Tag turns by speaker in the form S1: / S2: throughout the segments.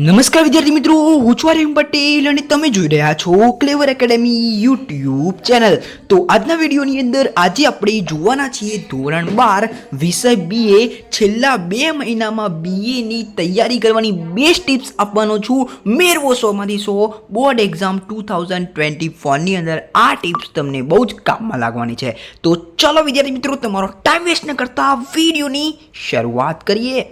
S1: નમસ્કાર વિદ્યાર્થી મિત્રો, હું છું આર્યન પટેલ અને તમે જોઈ રહ્યા છો ક્લેવર એકેડેમી યુટ્યુબ ચેનલ। તો આજના વિડીયોની અંદર આજે આપણે જોવાના છીએ ધોરણ 12 વિષય BA છેલ્લા 2 મહિનામાં BA ની તૈયારી કરવાની બેસ્ટ ટિપ્સ આપવાનો છું। મેળવો 100માંથી 100 બોર્ડ એક્ઝામ 2024 ની અંદર આ ટિપ્સ તમને બહુ જ કામમાં લાગવાની છે। તો ચલો વિદ્યાર્થી મિત્રો, તમારો ટાઈમ વેસ્ટ ન કરતા વિડીયોની શરૂઆત કરીએ।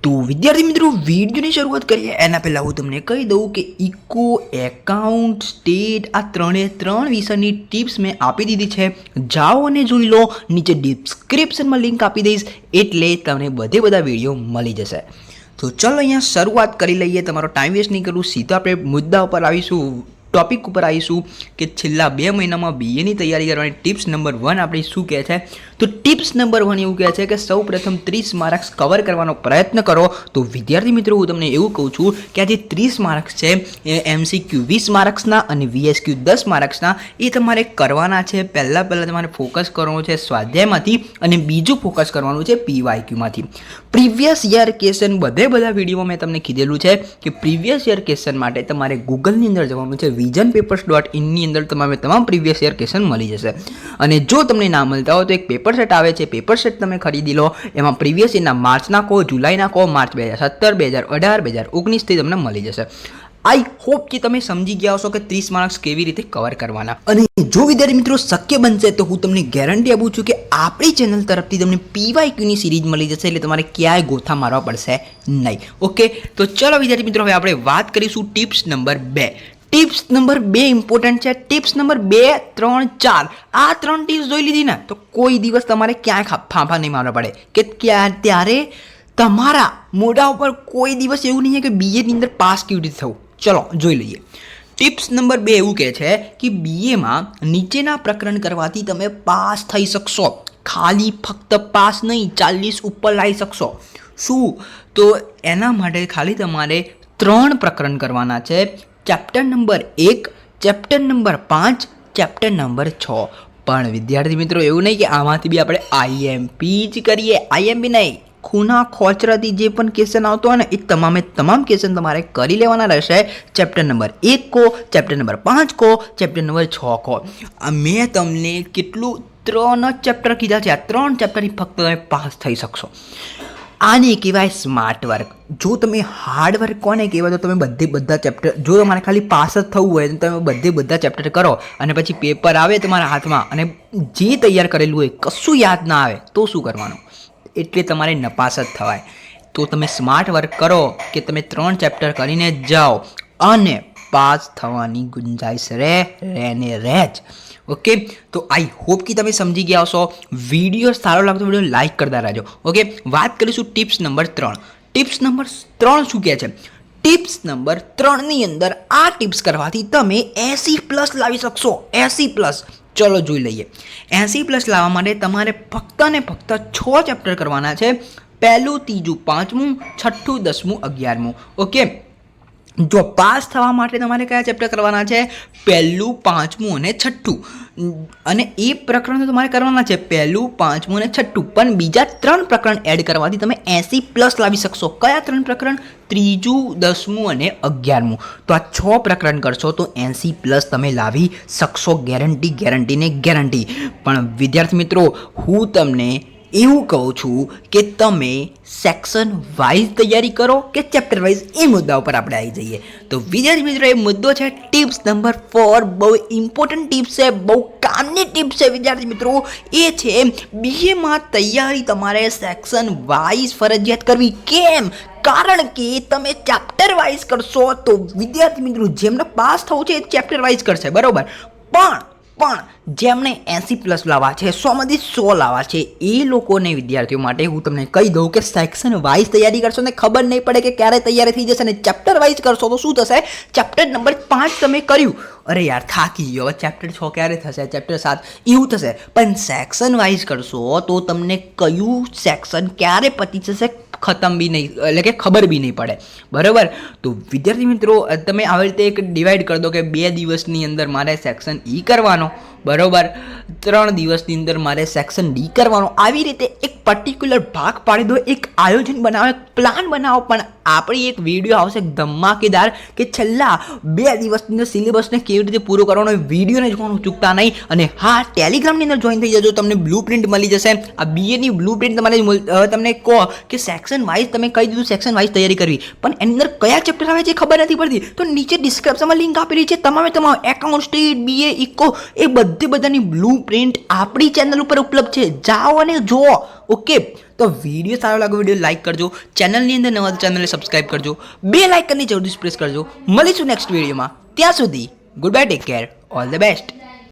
S1: તો વિદ્યાર્થી મિત્રો, વિડીયોની શરૂઆત કરીએ એના પહેલાં હું તમને કહી દઉં કે ઇકો, એકાઉન્ટ, સ્ટેટ આ ત્રણ વિષયની ટિપ્સ મેં આપી દીધી છે। જાઓ અને જોઈ લો, નીચે ડિસ્ક્રિપ્શનમાં લિંક આપી દઈશ એટલે તમને બધા વિડીયો મળી જશે। તો ચલો અહીંયા શરૂઆત કરી લઈએ। તમારો ટાઈમ વેસ્ટ નહીં કરું, સીધા આપણે મુદ્દા ઉપર આવીશું, ટોપિક ઉપર આવીશું કે છેલ્લા 2 મહિનામાં BAની તૈયારી કરવાની ટિપ્સ નંબર 1 આપણી શું કહે છે। તો ટિપ્સ નંબર 1 એવું કહે છે કે સૌ પ્રથમ 30 માર્ક્સ કવર કરવાનો પ્રયત્ન કરો। તો વિદ્યાર્થી મિત્રો, હું તમને એવું કહું છું કે આ જે 30 માર્ક્સ છે એ MCQ 20 માર્ક્સના અને VSQ 10 માર્ક્સના એ તમારે કરવાના છે। પહેલાં તમારે ફોકસ કરવાનું છે સ્વાધ્યાયમાંથી અને બીજું ફોકસ કરવાનું છે PYQમાંથી। પ્રીવિયસ યર ક્વેશ્ચન બધા વિડીયોમાં મેં તમને કીધેલું છે કે પ્રીવિયસ યર ક્વેશ્ચન માટે તમારે ગૂગલની અંદર જવાનું છે, visionpapers.in ની અંદર તમામ પ્રીવિયસ યર ક્વેશ્ચન મળી જશે। અને જો તમને ના મળતા હોય તો એક પેપર સેટ આવે છે, પેપર સેટ તમે ખરીદી લો। એમાં પ્રીવિયસ યરના માર્ચના કહો, જુલાઈના કહો, માર્ચ 2017, 2018, 2019થી તમને મળી જશે। આઈ હોપ કે તમે સમજી ગયા હશો કે 30 માર્ક્સ કેવી રીતે કવર કરવાના। અને જો વિદ્યાર્થી મિત્રો શક્ય બનશે તો હું તમને ગેરંટી આપું છું કે આપણી ચેનલ તરફથી તમને PYQની સિરીઝ મળી જશે, એટલે તમારે ક્યાંય ગોથા મારવા પડશે નહીં। ઓકે, તો ચલો વિદ્યાર્થી મિત્રો, હવે આપણે વાત કરીશું tips number 2। Tips number 2 important છે। ટિપ્સ નંબર 2, 3, 4 આ 3 ટિપ્સ જોઈ લીધી ને તો કોઈ દિવસ તમારે ક્યાંય ફાંફા નહીં મારવા પડે કે ત્યારે તમારા મોઢા ઉપર કોઈ દિવસ એવું નહીં કે BAની અંદર પાસ કેવી રીતે થવું। ચલો જોઈ લઈએ। ટિપ્સ નંબર 2 એવું કહે છે કે BAમાં નીચેના પ્રકરણ કરવાથી તમે પાસ થઈ શકશો। ખાલી ફક્ત પાસ નહીં, 40 ઉપર લાવી શકશો। શું? તો એના માટે ખાલી તમારે 3 પ્રકરણ કરવાના છે। Chapter number 1, chapter number 5, chapter number 6। પણ વિદ્યાર્થી મિત્રો એવું નહીં કે આમાંથી બી આપણે IMP જ કરીએ। IMP નહીં, ખૂણા ખોચરાથી જે પણ ક્વેશ્ચન આવતો હોય ને એ તમામ ક્વેશ્ચન તમારે કરી લેવાના રહેશે। ચેપ્ટર નંબર 1 કહો, ચેપ્ટર નંબર 5 કહો, ચેપ્ટર નંબર 6 કહો। મેં તમને કેટલું 3 જ ચેપ્ટર કીધા છે, આ 3 ચેપ્ટરથી ફક્ત તમે પાસ થઈ શકશો। આને કહેવાય સ્માર્ટ વર્ક। જો તમે હાર્ડ વર્ક કોને કહેવાય તો તમે બધા ચેપ્ટર, જો તમારે ખાલી પાસ જ થવું હોય તો તમે બધા ચેપ્ટર કરો અને પછી પેપર આવે તમારા હાથમાં અને જે તૈયાર કરેલું હોય કશું યાદ ના આવે તો શું કરવાનું? એટલે તમારે નપાસ જ થવાય। તો તમે સ્માર્ટ વર્ક કરો કે તમે 3 ચેપ્ટર કરીને જાઓ અને પાસ થવાની ગુંજાઈશ રહે જ। ઓકે, તો આઈ હોપ કે તમે સમજી ગયા હશો। વિડીયો સારો લાગતો વિડીયો લાઈક કરતા રહેજો। ઓકે, વાત કરીશું ટિપ્સ નંબર 3। ટિપ્સ નંબર 3 શું કહે છે? ટિપ્સ નંબર 3 ની અંદર આ ટિપ્સ કરવાથી તમે 80+ લાવી શકશો। 80+। ચલો જોઈ લઈએ। 80+ લાવવા માટે તમારે ફક્ત ને ફક્ત 6 ચેપ્ટર કરવાના છે। પહેલું, ત્રીજું, 5મું, 6ઠું, 10મું, 11મું। ઓકે, જો પાસ થવા માટે તમારે કયા ચેપ્ટર કરવાના છે? પહેલું, 5મું અને 6ઠું। અને એ પ્રકરણ તો તમારે કરવાના છે, પહેલું, 5મું અને 6ઠું। પણ બીજા 3 પ્રકરણ એડ કરવાથી તમે 80+ લાવી શકશો। કયા 3 પ્રકરણ? ત્રીજું, 10મું અને 11મું। તો આ 6 પ્રકરણ કરશો તો 80+ તમે લાવી શકશો, ગેરંટી ને ગેરંટી। પણ વિદ્યાર્થી મિત્રો, હું તમને એવું કહું છું કે તમે સેક્શન વાઇઝ તૈયારી કરો કે ચેપ્ટર વાઇઝ, એ મુદ્દા ઉપર આપણે આવી જઈએ। તો વિદ્યાર્થી મિત્રો, એ મુદ્દો છે ટિપ્સ નંબર 4। બહુ ઇમ્પોર્ટન્ટ ટિપ્સ છે, બહુ કામની ટિપ્સ છે વિદ્યાર્થી મિત્રો। એ છે BAમાં તૈયારી તમારે સેક્શન વાઇઝ ફરજિયાત કરવી। કેમ? કારણ કે તમે ચેપ્ટર વાઇઝ કરશો તો વિદ્યાર્થી મિત્રો જેમને પાસ થવું છે એ ચેપ્ટર વાઇઝ કરશે, બરાબર। પણ જેમને 80+ લાવવા છે, 100માંથી 100 લાવવા છે, એ લોકોને વિદ્યાર્થીઓ માટે હું તમને કહી દઉં કે સેક્શન વાઇઝ તૈયારી કરશો ને ખબર નહીં પડે કે ક્યારે તૈયારી થઈ જશે। અને ચેપ્ટર વાઇઝ કરશો તો શું થશે? ચેપ્ટર નંબર 5 તમે કર્યું, અરે યાર થાકી ગયો, હવે ચેપ્ટર 6 ક્યારે થશે, ચેપ્ટર 7 એવું થશે। પણ સેક્શન વાઇઝ કરશો તો તમને કયું સેક્શન ક્યારે પતી જશે ખતમ બી નહીં, એટલે કે ખબર બી નહીં પડે. બરાબર. તો વિદ્યાર્થી મિત્રો, તમે આવી રીતે એક ડિવાઈડ કરી દો કે 2 દિવસની અંદર મારે સેક્શન ઈ કરવાનો, બરાબર, 3 દિવસની અંદર મારે સેક્શન ડી કરવાનો. આવી રીતે એક પર્ટિક્યુલર ભાગ પાડી દો, એક આયોજન બનાવો, એક પ્લાન બનાવો. પણ આપણી એક વિડીયો આવશે ધમાકેદાર કે છેલ્લા 2 દિવસની અંદર સિલેબસને કેવી રીતે પૂરો કરવાનો, વિડીયોને જોવાનું ચૂકતા નહીં. અને હા, ટેલિગ્રામની અંદર જોઈન થઈ જજો, તમને બ્લુ પ્રિન્ટ મળી જશે. આ બીએની બ્લુ પ્રિન્ટ તમારે તમને કહો કે સેક્શન વાઇઝ તમે કહી દીધું સેક્શન વાઇઝ તૈયારી કરવી, પણ એની અંદર કયા ચેપ્ટર આવે છે એ ખબર નથી પડતી, તો નીચે ડિસ્ક્રિપ્શનમાં લિંક આપેલી છે. તમામ એકાઉન્ટ, સ્ટેટ, બીએ, ઇકો એ બધાની બ્લુ પ્રિન્ટ આપણી ચેનલ ઉપર ઉપલબ્ધ છે. જાઓ અને જુઓ. ઓકે. તો વિડીયો સારો લાગે, વિડીયો લાઇક કરજો. ચેનલની અંદર નવા ચેનલને સબસ્ક્રાઇબ કરજો. 2 લાઇકનની જરૂર પ્રેસ કરજો. મળીશું નેક્સ્ટ વિડીયોમાં. ત્યાં સુધી good bye, take care, all the best.